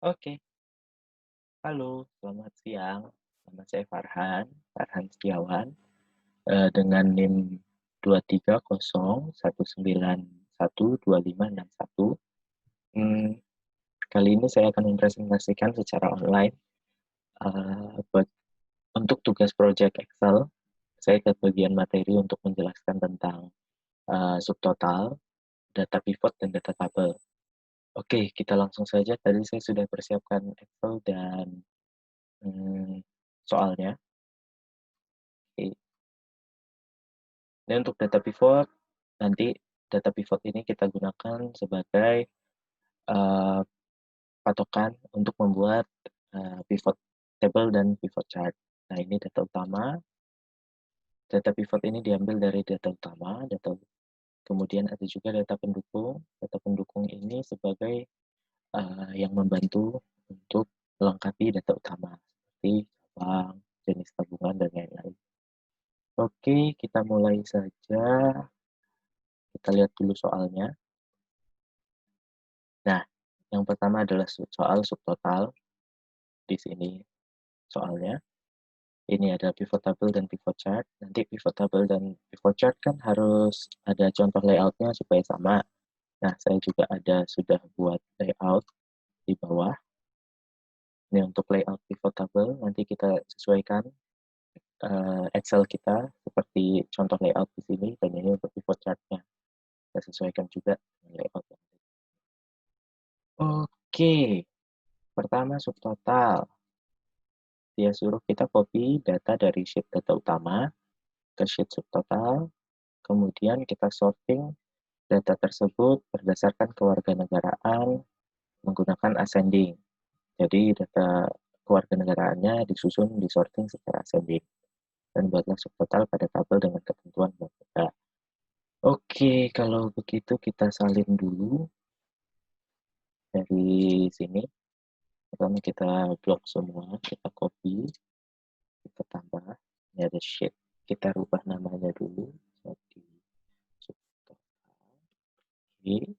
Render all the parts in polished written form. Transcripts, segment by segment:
Oke, halo, selamat siang. Nama saya Farhan, Farhan Setiawan, dengan NIM 23019125561. Mmm, Kali ini saya akan mempresentasikan secara online, buat untuk tugas project Excel. Saya ke bagian materi untuk menjelaskan tentang, subtotal, data pivot, dan data tabel. Oke, kita langsung saja. Tadi saya sudah persiapkan Excel dan, soalnya. Oke. Dan untuk data pivot, nanti data pivot ini kita gunakan sebagai uh, patokan untuk membuat pivot table dan pivot chart. Nah, ini data utama. Data pivot ini diambil dari data utama, kemudian ada juga data pendukung. Data pendukung ini sebagai yang membantu untuk melengkapi data utama, seperti cabang, jenis tabungan, dan lain-lain. Oke, kita mulai saja. Kita lihat dulu soalnya. Nah, yang pertama adalah soal subtotal. Di sini soalnya. Ini ada pivot table dan pivot chart. Nanti pivot table dan pivot chart kan harus ada contoh layoutnya supaya sama. Nah, saya juga sudah buat layout di bawah. Ini untuk layout pivot table, nanti kita sesuaikan Excel kita seperti contoh layout di sini, dan ini untuk pivot chartnya. Kita sesuaikan juga layout. Oke, pertama subtotal. Dia suruh kita copy data dari sheet data utama ke sheet subtotal, kemudian kita sorting data tersebut berdasarkan kewarganegaraan menggunakan ascending. Jadi data kewarganegaraannya disusun, disorting secara ascending. Dan buatlah subtotal pada tabel dengan ketentuan berbeda. Oke, kalau begitu kita salin dulu dari sini. Pertama kita blok semua, kita copy, kita tambah. Ini ada sheet. Kita rubah namanya dulu jadi subtotal. Oke,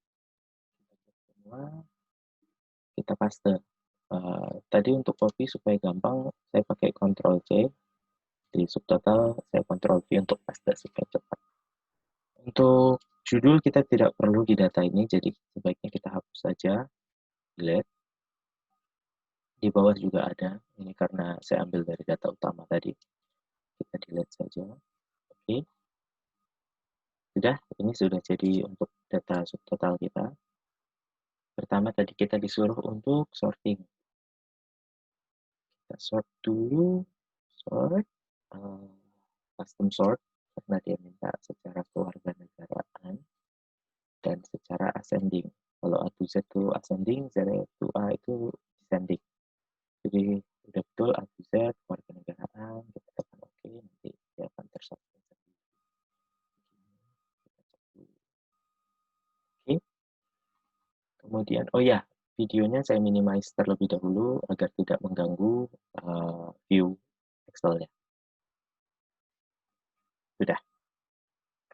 kita semua, kita paste. Tadi untuk copy supaya gampang, saya pakai Ctrl C. Di subtotal, saya Ctrl V untuk paste supaya cepat. Untuk judul kita tidak perlu di data ini, jadi sebaiknya kita hapus saja, delete. Di bawah juga ada, ini karena saya ambil dari data utama tadi. Kita delete saja. Oke. Ini sudah jadi untuk data subtotal kita. Pertama tadi kita disuruh untuk sorting. Kita sort dulu, sort, custom sort, karena dia minta secara kewarganegaraan dan secara ascending. Kalau A to Z itu ascending, Z to A itu descending. Jadi udah betul A to Z, kewarganegaraan, kita tekan OK, nanti dia akan tersortir. Oke. Kemudian, oh ya, videonya saya minimize terlebih dahulu agar tidak mengganggu view Excel-nya. Sudah.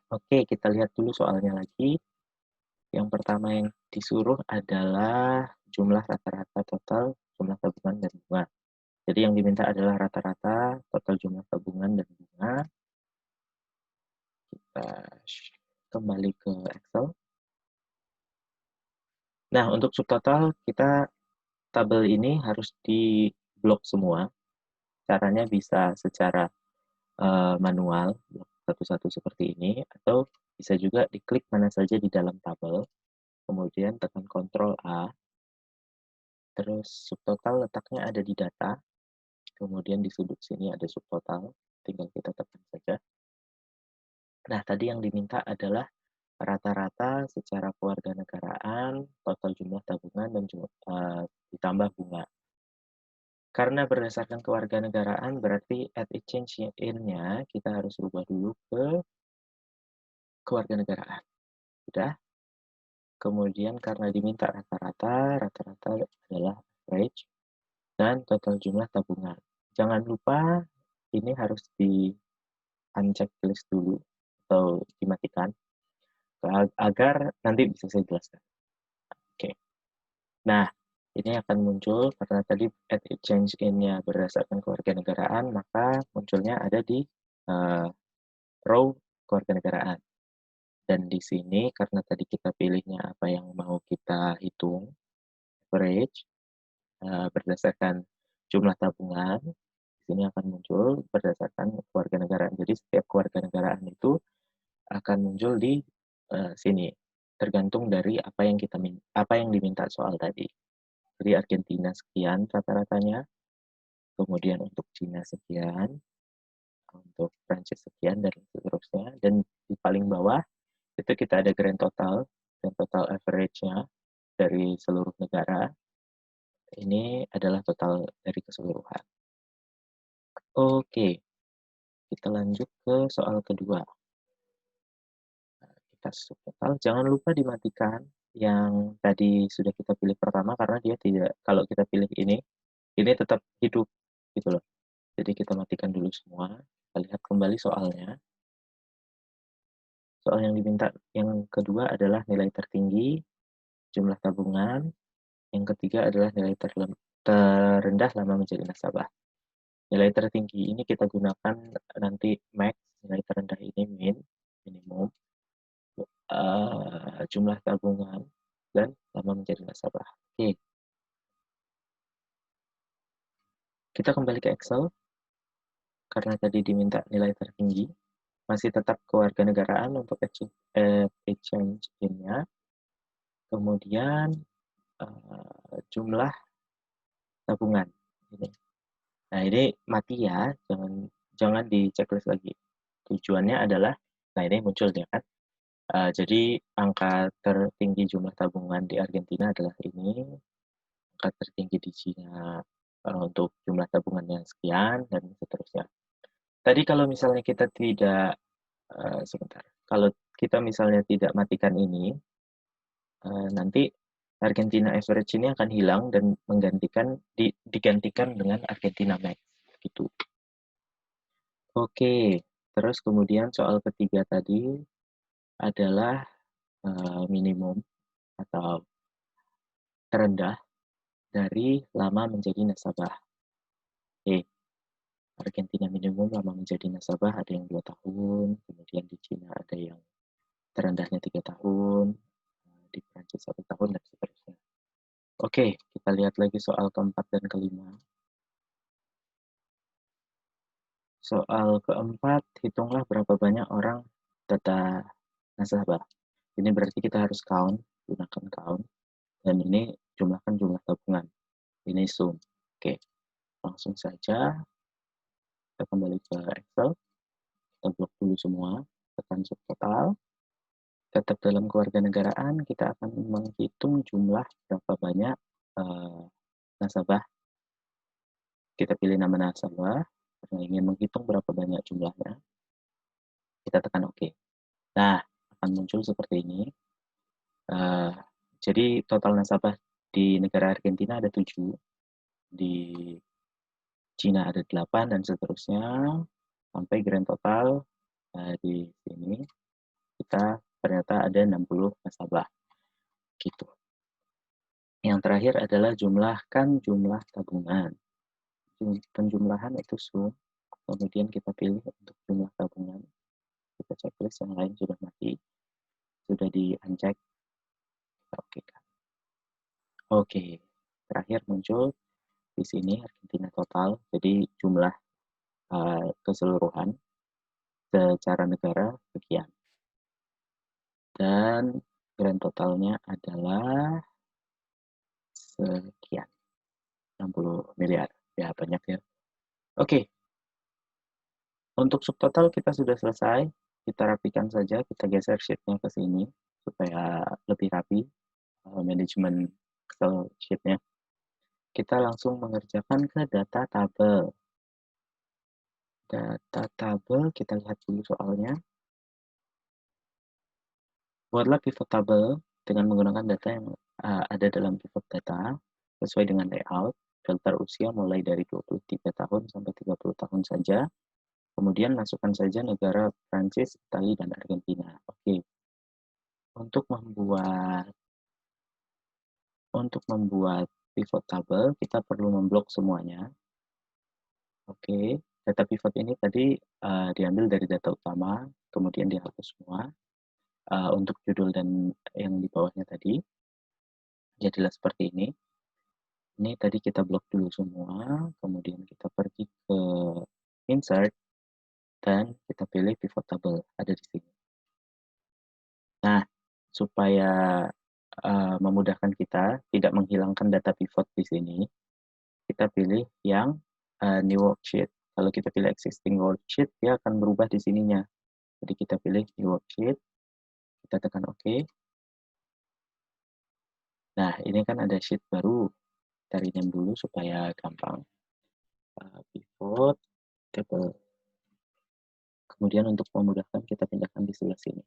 Oke, kita lihat dulu soalnya lagi. Yang pertama yang disuruh adalah jumlah rata-rata total jumlah tabungan dan bunga. Jadi yang diminta adalah rata-rata total jumlah tabungan dan bunga. Kita kembali ke Excel. Nah, untuk subtotal kita tabel ini harus di blok semua. Caranya bisa secara manual, blok satu-satu seperti ini, atau bisa juga diklik mana saja di dalam tabel, kemudian tekan Ctrl A, terus subtotal letaknya ada di data, kemudian di sudut sini ada subtotal, tinggal kita tekan saja. Nah, tadi yang diminta adalah rata-rata secara kewarganegaraan, total jumlah tabungan, dan ditambah bunga. Karena berdasarkan kewarganegaraan, berarti at exchange in-nya kita harus rubah dulu ke kewarganegaraan. Sudah. Kemudian karena diminta rata-rata adalah average, dan total jumlah tabungan. Jangan lupa ini harus di uncheck list dulu atau dimatikan agar nanti bisa saya jelaskan. Oke. Nah, Ini akan muncul karena tadi at exchange in-nya berdasarkan kewarganegaraan, maka munculnya ada di row kewarganegaraan. Dan di sini karena tadi kita pilihnya apa yang mau kita hitung, average, berdasarkan jumlah tabungan, di sini akan muncul berdasarkan kewarganegaraan. Jadi setiap kewarganegaraan itu akan muncul di sini, tergantung dari apa yang diminta soal tadi. Jadi Argentina sekian rata-ratanya, kemudian untuk Cina sekian, untuk Prancis sekian, dan seterusnya. Dan di paling bawah itu kita ada grand total dan total average-nya dari seluruh negara. Ini adalah total dari keseluruhan. Oke, kita lanjut ke soal kedua. Kita subtotal. Jangan lupa dimatikan yang tadi sudah kita pilih pertama karena dia tidak, kalau kita pilih ini tetap hidup gitu loh. Jadi kita matikan dulu semua. Kita lihat kembali soalnya. Soal yang diminta yang kedua adalah nilai tertinggi, jumlah tabungan. Yang ketiga adalah nilai terendah lama menjadi nasabah. Nilai tertinggi ini kita gunakan nanti max, nilai terendah ini minimum, jumlah tabungan, dan lama menjadi nasabah. Oke, kita kembali ke Excel, karena tadi diminta nilai tertinggi, masih tetap kewarganegaraan untuk exchange in-nya, kemudian jumlah tabungan. Nah, ini mati ya, jangan di checklist lagi. Tujuannya adalah, nah ini muncul ya kan, jadi angka tertinggi jumlah tabungan di Argentina adalah ini, angka tertinggi di Cina untuk jumlah tabungannya sekian, dan seterusnya. Tadi kalau misalnya kita tidak, sebentar, kalau kita misalnya tidak matikan ini, nanti Argentina average ini akan hilang dan digantikan dengan Argentina max gitu. Oke, terus kemudian soal ketiga tadi adalah minimum atau terendah dari lama menjadi nasabah. Oke, Argentina minimum lama menjadi nasabah ada yang 2 tahun, kemudian di Cina ada yang terendahnya 3 tahun, di Prancis 1 tahun, dan seterusnya. Oke, kita lihat lagi soal keempat dan kelima. Soal keempat, hitunglah berapa banyak orang data nasabah. Ini berarti kita harus count, gunakan count. Dan ini jumlahkan jumlah tabungan. Ini sum. Oke, langsung saja kita kembali ke Excel. Kita blok dulu semua, tekan subtotal. Tetap dalam kewarganegaraan, kita akan menghitung jumlah berapa banyak nasabah. Kita pilih nama nasabah, karena ingin menghitung berapa banyak jumlahnya. Kita tekan OK. Nah, akan muncul seperti ini. Jadi total nasabah di negara Argentina ada 7, di Cina ada 8, dan seterusnya sampai grand total di sini kita ternyata ada 60 nasabah gitu. Yang terakhir adalah jumlahkan jumlah tabungan. Penjumlahan itu sum, kemudian kita pilih untuk jumlah tabungan. Kita checklist, yang lain sudah mati, sudah di uncheck. Oke kan. Oke, terakhir muncul di sini Argentina total, jadi jumlah keseluruhan secara negara sekian. Dan grand totalnya adalah sekian, 60 miliar. Ya, banyak ya. Oke, untuk subtotal kita sudah selesai. Kita rapikan saja, kita geser sheet-nya ke sini supaya lebih rapi manajemen Excel sheet-nya. Kita langsung mengerjakan ke data tabel. Data tabel, kita lihat dulu soalnya. Buatlah pivot table dengan menggunakan data yang ada dalam pivot data sesuai dengan layout. Filter usia mulai dari 23 tahun sampai 30 tahun saja. Kemudian masukkan saja negara Prancis, Italia, dan Argentina. Oke. Untuk membuat pivot table, kita perlu memblok semuanya. Oke, data pivot ini tadi diambil dari data utama, kemudian dihapus semua. Untuk judul dan yang di bawahnya tadi, jadilah seperti ini. Ini tadi kita blok dulu semua, kemudian kita pergi ke insert, dan kita pilih pivot table, ada di sini. Nah, supaya memudahkan kita tidak menghilangkan data pivot di sini, kita pilih yang new worksheet. Kalau kita pilih existing worksheet, dia akan berubah di sininya. Jadi kita pilih new worksheet, kita tekan OK. Nah, ini kan ada sheet baru, kita rename dulu supaya gampang. Pivot table. Kemudian untuk memudahkan kita pindahkan di sebelah sini.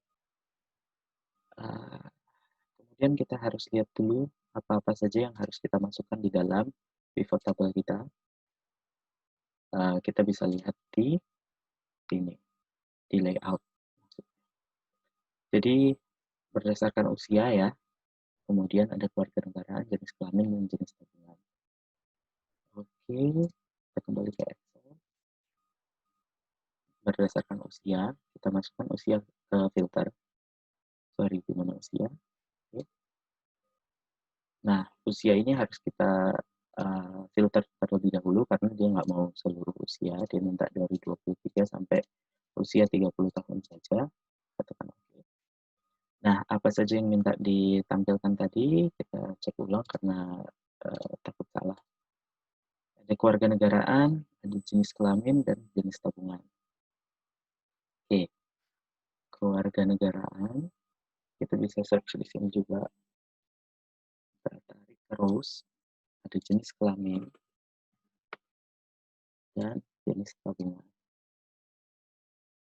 Kemudian kita harus lihat dulu apa-apa saja yang harus kita masukkan di dalam pivot table kita. Kita bisa lihat di sini, di layout. Jadi berdasarkan usia ya, kemudian ada kewarganegaraan, jenis kelamin, dan jenis tabungan. Oke, kita kembali ke Excel. Berdasarkan usia, kita masukkan usia ke filter. Sorry, di mana usia? Oke. Nah, usia ini harus kita filter terlebih dahulu karena dia nggak mau seluruh usia, dia minta dari 23 sampai usia 30 tahun saja. Katakan oke. Nah, apa saja yang minta ditampilkan tadi, kita cek ulang karena takut salah. Ada kewarganegaraan, ada jenis kelamin, dan jenis tabungan. Oke, kewarganegaraan, kita bisa search di sini juga. Kita tarik terus, ada jenis kelamin, dan jenis tabungan.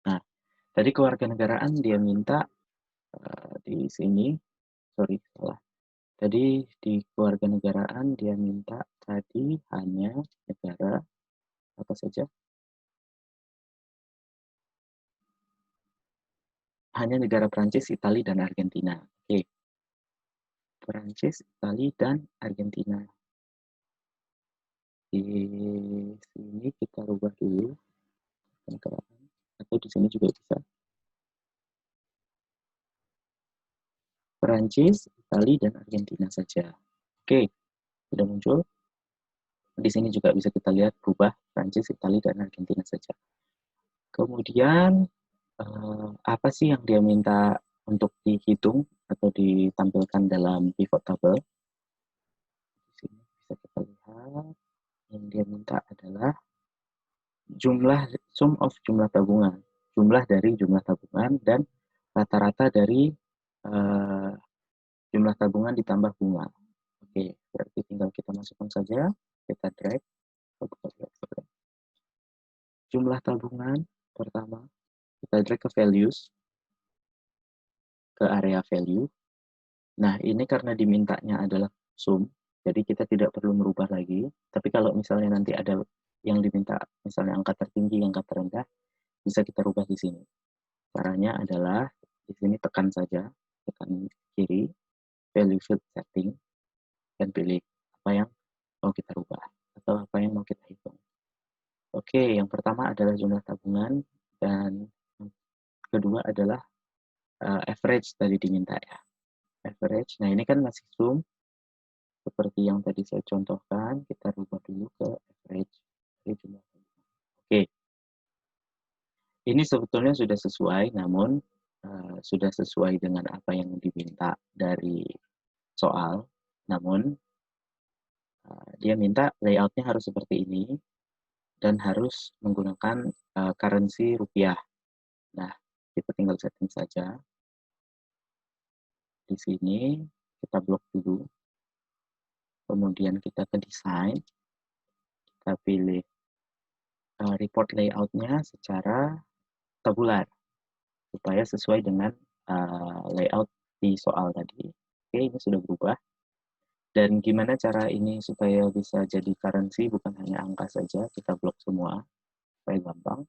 Nah, tadi kewarganegaraan dia minta di sini, sorry, salah. Tadi di kewarganegaraan dia minta tadi hanya negara apa saja? Hanya negara Prancis, Italia, dan Argentina. Oke. Prancis, Italia, dan Argentina. Di sini kita rubah dulu negaraan, atau di sini juga bisa. Prancis, Italia, dan Argentina saja. Oke, sudah muncul. Di sini juga bisa kita lihat berubah Prancis, Italia, dan Argentina saja. Kemudian apa sih yang dia minta untuk dihitung atau ditampilkan dalam pivot table? Di sini bisa kita lihat yang dia minta adalah sum of jumlah tabungan, jumlah dari jumlah tabungan dan rata-rata dari jumlah tabungan ditambah bunga. Oke, berarti tinggal kita masukkan saja, kita drag. Jumlah tabungan pertama, kita drag ke values, ke area value. Nah, ini karena dimintanya adalah sum, jadi kita tidak perlu merubah lagi. Tapi kalau misalnya nanti ada yang diminta, misalnya angka tertinggi, angka terendah, bisa kita rubah di sini. Caranya adalah di sini tekan saja, tekan kiri, value field setting, dan pilih apa yang mau kita rubah atau apa yang mau kita hitung. Oke, yang pertama adalah jumlah tabungan dan yang kedua adalah average tadi diminta ya. Average. Nah, ini kan masih sum seperti yang tadi saya contohkan, kita rubah dulu ke average dari jumlah tabungan. Oke. Ini sebetulnya sudah sesuai, namun sudah sesuai dengan apa yang diminta dari soal, namun dia minta layoutnya harus seperti ini dan harus menggunakan currency rupiah. Nah, kita tinggal setting saja. Di sini kita blok dulu. Kemudian kita ke design. Kita pilih report layoutnya secara tabular supaya sesuai dengan layout di soal tadi. Oke, ini sudah berubah. Dan gimana cara ini supaya bisa jadi currency, bukan hanya angka saja, kita blok semua, supaya gampang.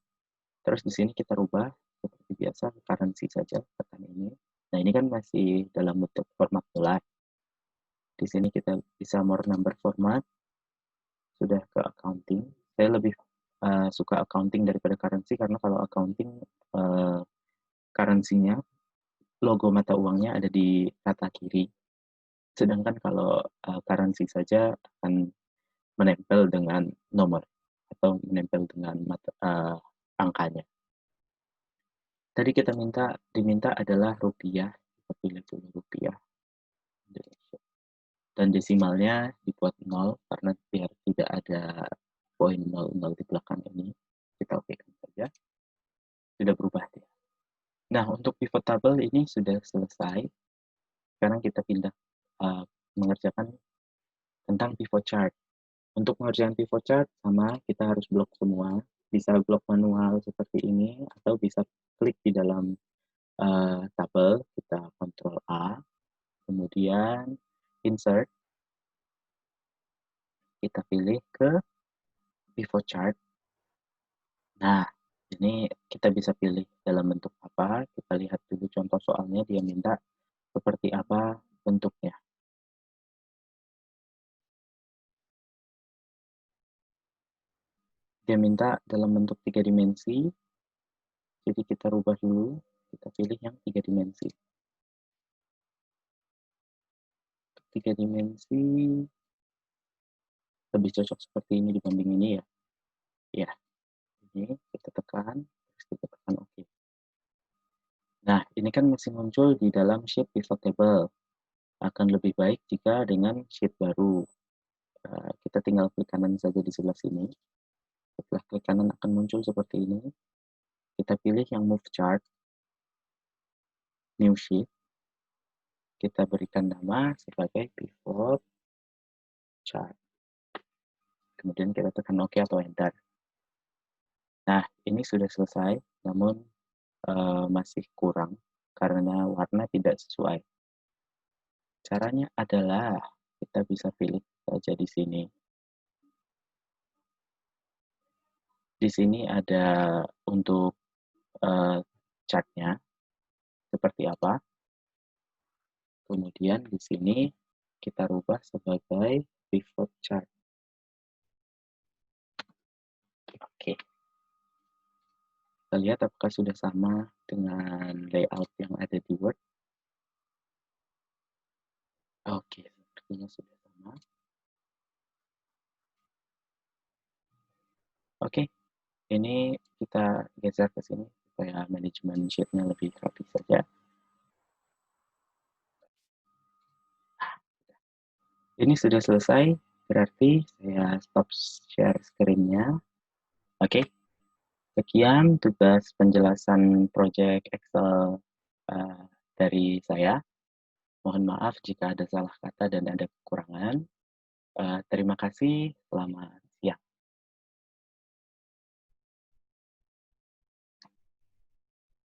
Terus di sini kita rubah, seperti biasa, currency saja, tekan ini. Nah, ini kan masih dalam bentuk format dolar. Di sini kita bisa more number format, sudah ke accounting. Saya lebih suka accounting daripada currency karena kalau accounting currency-nya, logo mata uangnya ada di kata kiri. Sedangkan kalau currency saja akan menempel dengan nomor atau menempel dengan angkanya. Tadi kita diminta adalah rupiah, kita pilih dulu rupiah. Dan desimalnya dibuat 0 karena biar tidak ada poin 00 di belakang ini. Kita okekan saja. Sudah berubah dia. Nah, untuk pivot table ini sudah selesai. Sekarang kita pindah mengerjakan tentang pivot chart. Untuk mengerjakan pivot chart sama kita harus blok semua. Bisa blok manual seperti ini atau bisa klik di dalam tabel, kita Ctrl A, kemudian insert, kita pilih ke pivot chart. Nah, ini kita bisa pilih dalam bentuk apa. Kita lihat dulu contoh soalnya, dia minta seperti apa bentuknya. Dia minta dalam bentuk 3 dimensi. Jadi kita rubah dulu, kita pilih yang 3 dimensi. 3 dimensi lebih cocok seperti ini dibanding ini ya. Ya, ini kita tekan, terus kita tekan OK. Nah, ini kan masih muncul di dalam sheet pivot table. Akan lebih baik jika dengan sheet baru. Kita tinggal klik kanan saja di sebelah sini. Setelah klik kanan akan muncul seperti ini. Kita pilih yang move chart, new sheet. Kita berikan nama sebagai pivot chart. Kemudian kita tekan OK atau enter. Nah, ini sudah selesai, namun masih kurang karena warna tidak sesuai. Caranya adalah kita bisa pilih saja di sini. Di sini ada untuk chartnya seperti apa. Kemudian di sini kita rubah sebagai pivot chart. Oke. Kita lihat apakah sudah sama dengan layout yang ada di Word. Oke, sepertinya sudah sama. Oke, ini kita geser ke sini supaya manajemen sheet-nya lebih rapi saja. Ini sudah selesai, berarti saya stop share screen-nya. Oke, sekian tugas penjelasan project Excel dari saya. Mohon maaf jika ada salah kata dan ada kekurangan. Terima kasih, selamat